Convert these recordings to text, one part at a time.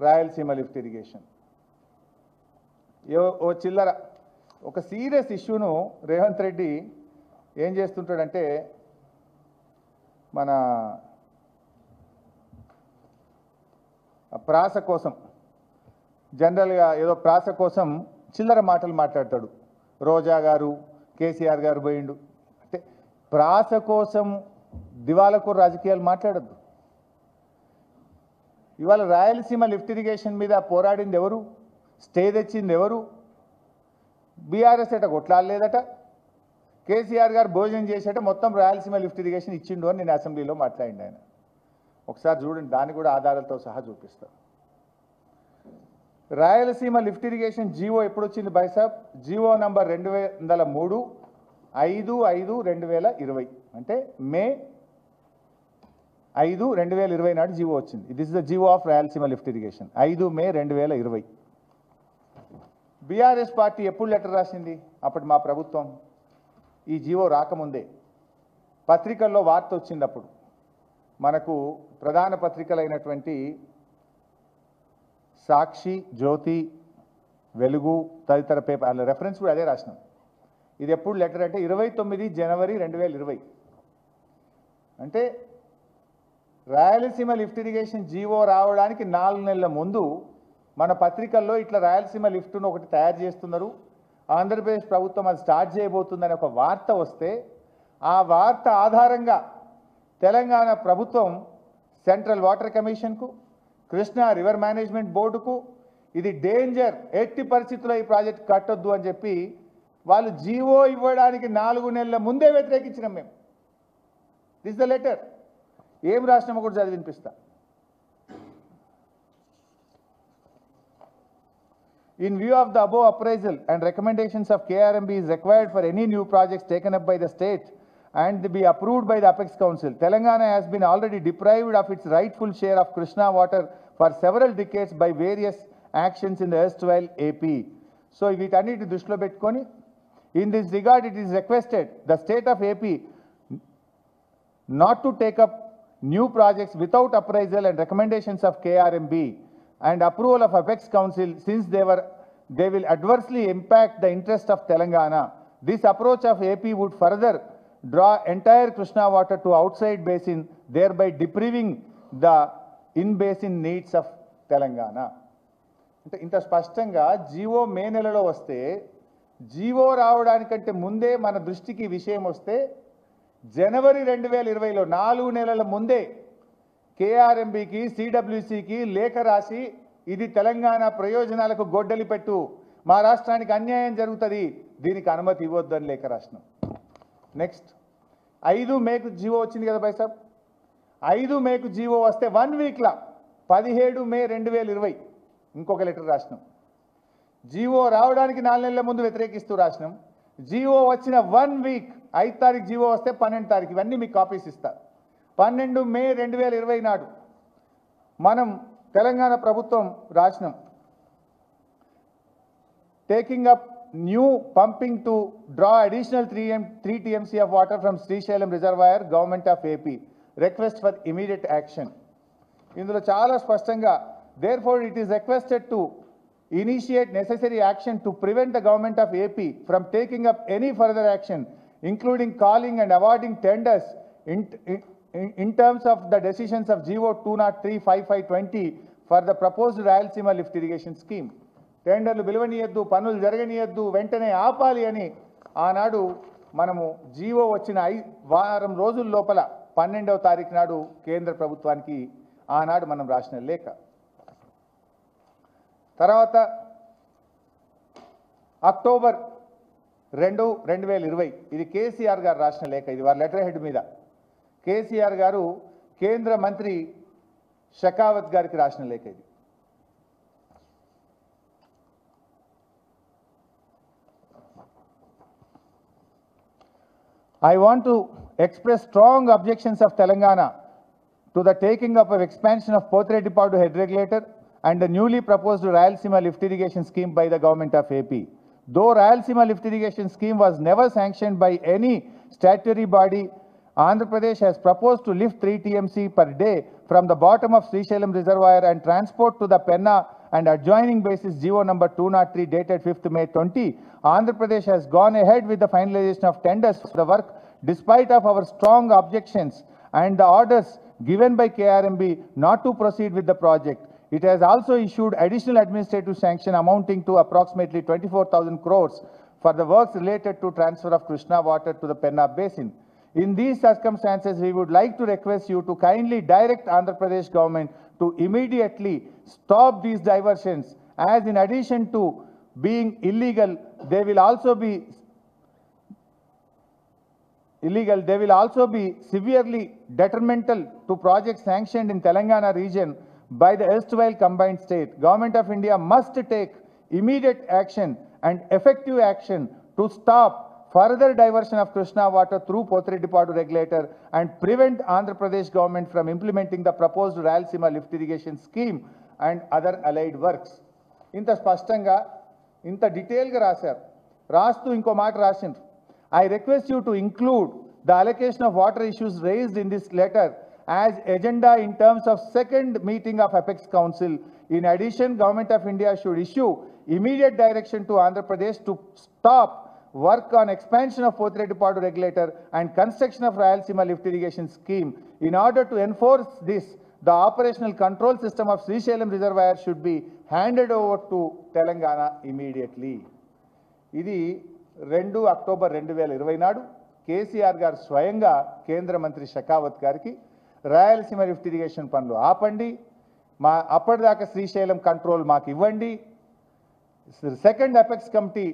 Rayalaseema lift irrigation. ఓ చిల్లర ఒక serious ఇష్యూను Revanth Reddy ఏం చేస్తుంటాడంటే మన ప్రాస కోసం జనరల్గా ఏదో ప్రాస కోసం చిల్లర మాటలు మాట్లాడతాడు. రోజా గారు కేసీఆర్ గారు పోయిండు అంటే ప్రాస కోసం దివాలకు రాజకీయాలు మాట్లాడద్దు. ఇవాళ రాయలసీమ లిఫ్ట్ ఇరిగేషన్ మీద పోరాడింది ఎవరు? స్టే తెచ్చింది ఎవరు? బీఆర్ఎస్ అట కొట్లాడలేదట. కేసీఆర్ గారు భోజనం చేసేట మొత్తం రాయలసీమ లిఫ్ట్ ఇరిగేషన్ ఇచ్చిండు అని నేను అసెంబ్లీలో మాట్లాడింది. ఆయన ఒకసారి చూడండి, దాన్ని కూడా ఆధారాలతో సహా చూపిస్తాను. రాయలసీమ లిఫ్ట్ ఇరిగేషన్ జీవో ఎప్పుడు వచ్చింది బైసాబ్? జీవో నంబర్ 2003 5/5/2020 అంటే మే 5, 2020 నాడు జీవో వచ్చింది. This is the GO of Rayalaseema lift irrigation 5 May 2020. BRS party ఎప్పుడు లెటర్ రాసింది? అప్పుడు మా ప్రభుత్వం ఈ జీవో రాకముందే పత్రికల్లో వార్త వచ్చింది. అప్పుడు మనకు ప్రధాన పత్రికలైనటువంటి సాక్షి, జ్యోతి, వెలుగు తదితర పేపర్ రెఫరెన్స్ కూడా అదే రాసినాం. ఇది ఎప్పుడు లెటర్ అంటే 29 జనవరి 2020. అంటే రాయలసీమ లిఫ్ట్ ఇరిగేషన్ జీవో రావడానికి 4 నెలల ముందు మన పత్రికల్లో ఇట్లా రాయలసీమ లిఫ్ట్ను ఒకటి తయారు చేస్తున్నారు, ఆంధ్రప్రదేశ్ ప్రభుత్వం అది స్టార్ట్ చేయబోతుందని ఒక వార్త వస్తే ఆ వార్త ఆధారంగా తెలంగాణ ప్రభుత్వం సెంట్రల్ వాటర్ కమిషన్కు, కృష్ణా రివర్ మేనేజ్మెంట్ బోర్డుకు ఇది డేంజర్, ఎట్టి పరిస్థితుల్లో ఈ ప్రాజెక్ట్ కట్టొద్దు అని చెప్పి వాళ్ళు జీవో ఇవ్వడానికి 4 నెలల ముందే వ్యతిరేకించినాం మేము. This the letter. ఏం రాష్ట్రమో కూడా చదివి వినిపిస్తా. In view of the above appraisal and recommendations of KRMB is required for any new projects taken up by the state and be approved by the Apex Council. Telangana has been already deprived of its rightful share of Krishna water for several decades by various actions in the erstwhile AP. So, వీటన్నిటి దృష్టిలో పెట్టుకొని in this regard it is requested the state of AP not to take up new projects without appraisal and recommendations of KRMB and approval of Apex Council, since they will adversely impact the interest of Telangana. This approach of AP would further draw entire Krishna water to outside basin, thereby depriving the in-basin needs of Telangana. అంటే ఇంత స్పష్టంగా GO మే నెలలో వస్తే, GO రావడానికంటే ముందే మన దృష్టికి విషయం వస్తే జనవరి 2020లో 4 నెలల ముందే కేఆర్ఎంబీకి, సిడబ్ల్యూసికి లేఖ రాసి ఇది తెలంగాణ ప్రయోజనాలకు గొడ్డలి పెట్టు, మా రాష్ట్రానికి అన్యాయం జరుగుతుంది, దీనికి అనుమతి ఇవ్వద్దు అని లేఖ రాసినాం. నెక్స్ట్ 5 మేకు జీవో వచ్చింది కదా బైసాబ్. 5 మేకు జీవో వస్తే 1 వీక్లా 17 మే 2020 ఇంకొక లెటర్ రాసినాం. జీవో రావడానికి 4 నెలల ముందు వ్యతిరేకిస్తూ రాసినాం. జీవో వచ్చిన 1 వీక్ 5 తారీఖు జీవో వస్తే 12 తారీఖు ఇవన్నీ మీకు కాపీస్ ఇస్తా. 12 మే 2020 నాడు మనం తెలంగాణ ప్రభుత్వం రాసినాం, taking up new pumping to draw additional 3 TMC of water from Srisailam Reservoir, Government of AP, request for immediate action. ఇందులో చాలా స్పష్టంగా therefore it is requested to initiate necessary action to prevent the Government of AP from taking up any further action, including calling and awarding tenders in terms of the decisions of GO 203/55/20 for the proposed Rayalaseema lift irrigation scheme. టెండర్లు పిలువనీయద్దు, పనులు జరగనీయద్దు, వెంటనే ఆపాలి అని ఆనాడు మనము GO వచ్చిన 5 వారం రోజుల లోపల 12వ తారీఖు నాడు కేంద్ర ప్రభుత్వానికి ఆనాడు మనం రాసిన లేఖ. తర్వాత అక్టోబర్ 2, 2020 ఇది కేసీఆర్ గారు రాసిన లేఖ. ఇది వారి లెటర్ హెడ్ మీద కేసీఆర్ గారు కేంద్ర మంత్రి షెకావత్ గారికి రాసిన లేఖ. ఇది I want to express strong objections of Telangana to the taking up of expansion of Pothredipadu head regulator and the newly proposed Rayalaseema lift irrigation scheme by the Government of AP. Though Rayalaseema lift irrigation scheme was never sanctioned by any statutory body Andhra Pradesh has proposed to lift 3 TMC per day from the bottom of Srisailam Reservoir and transport to the Penna and adjoining basis GO number 203 dated 5th May 20. Andhra Pradesh has gone ahead with the finalization of tenders for the work despite of our strong objections and the orders given by KRMB not to proceed with the project. It has also issued additional administrative sanction amounting to approximately 24,000 crores for the works related to transfer of Krishna water to the Penna basin. In these circumstances, we would like to request you to kindly direct Andhra Pradesh government to immediately stop these diversions, as in addition to being illegal, they will also be severely detrimental to projects sanctioned in Telangana region by the erstwhile combined state. Government of India must take immediate action and effective action to stop further diversion of Krishna water through Pothreddipadu regulator and prevent Andhra Pradesh government from implementing the proposed Rayalaseema lift irrigation scheme and other allied works. ఇంత స్పష్టంగా ఇంత డీటెయిల్గా రాశారు. రాస్తూ ఇంకో మాట రాసిండ్రు. I request you to include the allocation of water issues raised in this letter as agenda in terms of second meeting of Apex Council. In addition, Government of India should issue immediate direction to Andhra Pradesh to stop work on expansion of Pothreddipadu regulator and construction of Rayalaseema lift irrigation scheme. In order to enforce this, the operational control system of Srisailam Reservoir should be handed over to Telangana immediately. ఇది 2 October 2020 నాడు కేసీఆర్ గారు స్వయంగా కేంద్ర మంత్రి షెకావత్ గారికి Rayalaseema lift irrigation పనులు ఆపండి, మా అప్పటిదాకా శ్రీశైలం కంట్రోల్ మాకు ఇవ్వండి, సెకండ్ అపెక్స్ కమిటీ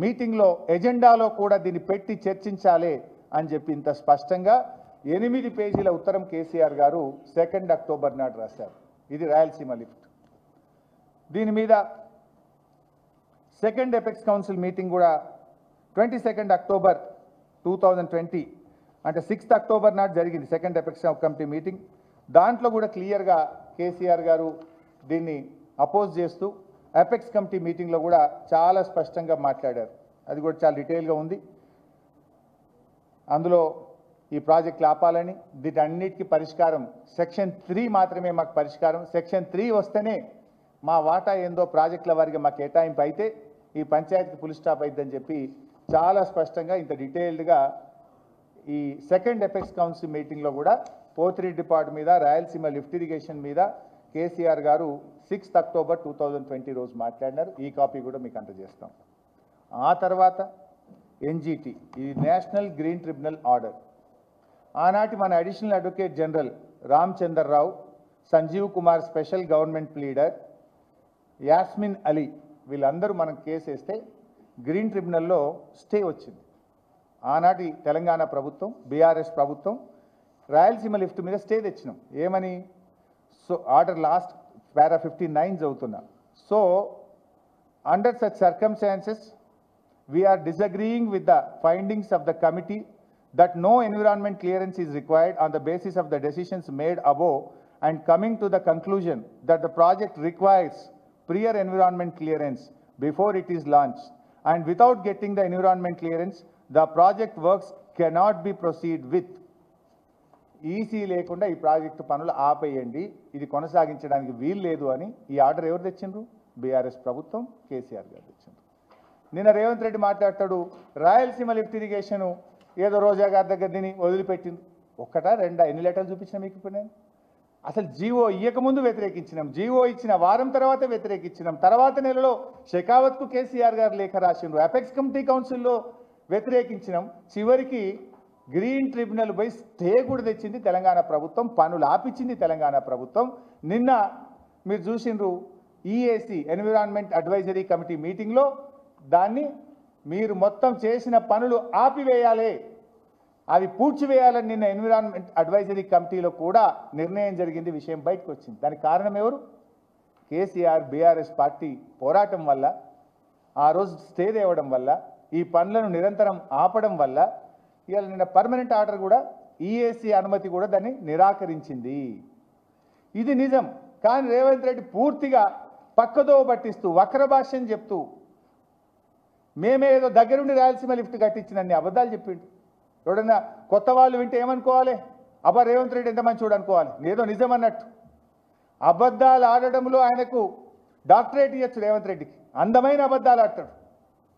మీటింగ్లో ఎజెండాలో కూడా దీన్ని పెట్టి చర్చించాలి అని చెప్పి ఇంత స్పష్టంగా 8 పేజీల ఉత్తరం కేసీఆర్ గారు 2 అక్టోబర్ నాడు రాశారు. ఇది రాయలసీమ లిఫ్ట్. దీని మీద సెకండ్ అపెక్స్ కౌన్సిల్ మీటింగ్ కూడా 22 అక్టోబర్ 2020 అంటే 6th అక్టోబర్ నాడు జరిగింది సెకండ్ అపెక్స్ కమిటీ మీటింగ్. దాంట్లో కూడా క్లియర్గా కేసీఆర్ గారు దీన్ని అపోజ్ చేస్తూ అపెక్స్ కమిటీ మీటింగ్లో కూడా చాలా స్పష్టంగా మాట్లాడారు. అది కూడా చాలా డీటెయిల్గా ఉంది. అందులో ఈ ప్రాజెక్టులు ఆపాలని, వీటన్నిటికీ పరిష్కారం సెక్షన్ 3 మాత్రమే మాకు పరిష్కారం, సెక్షన్ 3 వస్తేనే మా వాటా ఏందో ప్రాజెక్టుల వారిగా మాకు కేటాయింపు అయితే ఈ పంచాయతీకి ఫుల్ స్టాప్ అయిద్దని చెప్పి చాలా స్పష్టంగా ఇంత డీటెయిల్డ్గా ఈ సెకండ్ అపెక్స్ కౌన్సిల్ మీటింగ్లో కూడా పోతిరెడ్డిపాడు మీద రాయలసీమ లిఫ్ట్ ఇరిగేషన్ మీద కేసీఆర్ గారు 6th అక్టోబర్ 2020 రోజు మాట్లాడినారు. ఈ కాపీ కూడా మీకు అందజేస్తాం. ఆ తర్వాత ఎన్జిటి, ఇది నేషనల్ గ్రీన్ ట్రిబ్యునల్ ఆర్డర్. ఆనాటి మన additional advocate general Ramachandra Rao, Sanjeev Kumar special government pleader, Yasmin Ali వీళ్ళందరూ మనం కేసు వేస్తే గ్రీన్ ట్రిబ్యునల్లో స్టే వచ్చింది. ఆనాటి తెలంగాణ ప్రభుత్వం, బీఆర్ఎస్ ప్రభుత్వం రాయలసీమ లిఫ్ట్ మీద స్టే తెచ్చినాం. ఏమని? సో ఆర్డర్ లాస్ట్ పారా 59 చదువుతున్నా. So under such circumstances we are disagreeing with the findings of the committee that no environment clearance is required on the basis of the decisions made above, and coming to the conclusion that the project requires prior environment clearance before it is launched, and without getting the environment clearance the project works cannot be proceed with. EC లేకుండా ఈ project పనులు ఆపేయండి, ఇది కొనసాగించడానికి వీలు లేదు అని ఈ ఆర్డర్ ఎవరు తెచ్చిండ్రు? బీఆర్ఎస్ ప్రభుత్వం, కేసీఆర్ గారు తెచ్చిండ్రు. నిన్న రేవంత్ రెడ్డి మాట్లాడతాడు, రాయలసీమ లిఫ్ట్ ఇరిగేషను ఏదో రోజా గారి దగ్గర దీన్ని వదిలిపెట్టింది. ఒక్కటా రెండా? ఎన్ని లెటర్లు చూపించినా మీకు ఇప్పుడు నేను? అసలు జీవో ఇయ్యకముందు వ్యతిరేకించినాం, జీవో ఇచ్చిన వారం తర్వాత వ్యతిరేకించినాం, తర్వాత నెలలో షెకావత్కు కేసీఆర్ గారు లేఖ రాసిండ్రు, అపెక్స్ కమిటీ కౌన్సిల్లో వ్యతిరేకించినాం, చివరికి గ్రీన్ ట్రిబ్యునల్ పోయి స్టే కూడా తెచ్చింది తెలంగాణ ప్రభుత్వం, పనులు ఆపించింది తెలంగాణ ప్రభుత్వం. నిన్న మీరు చూసిండ్రు ఈఏసీ ఎన్విరాన్మెంట్ అడ్వైజరీ కమిటీ మీటింగ్లో దాన్ని మీరు మొత్తం చేసిన పనులు ఆపివేయాలి, అవి పూడ్చివేయాలని నిన్న ఎన్విరాన్మెంట్ అడ్వైజరీ కమిటీలో కూడా నిర్ణయం జరిగింది, విషయం బయటకు వచ్చింది. దానికి కారణం ఎవరు? కేసీఆర్, బీఆర్ఎస్ పార్టీ పోరాటం వల్ల, ఆ రోజు స్టే తేవడం వల్ల, ఈ పనులను నిరంతరం ఆపడం వల్ల ఇవాళ నిన్న పర్మనెంట్ ఆర్డర్ కూడా ఈఏసీ అనుమతి కూడా దాన్ని నిరాకరించింది. ఇది నిజం. కానీ రేవంత్ రెడ్డి పూర్తిగా పక్కదో పట్టిస్తూ వక్ర భాష్యం చెప్తూ మేమేదో దగ్గరుండి రాయలసీమ లిఫ్ట్ కట్టించినన్ని అబద్ధాలు చెప్పిండు. ఎవడన్నా కొత్త వాళ్ళు వింటే ఏమనుకోవాలి? అబ్బా రేవంత్ రెడ్డి ఎంత మంచోడు అనుకోవాలి, ఏదో నిజం అన్నట్టు. అబద్ధాలు ఆడడంలో ఆయనకు డాక్టరేట్ ఇవ్వచ్చు రేవంత్ రెడ్డికి, అందమైన అబద్ధాలు ఆడతాడు.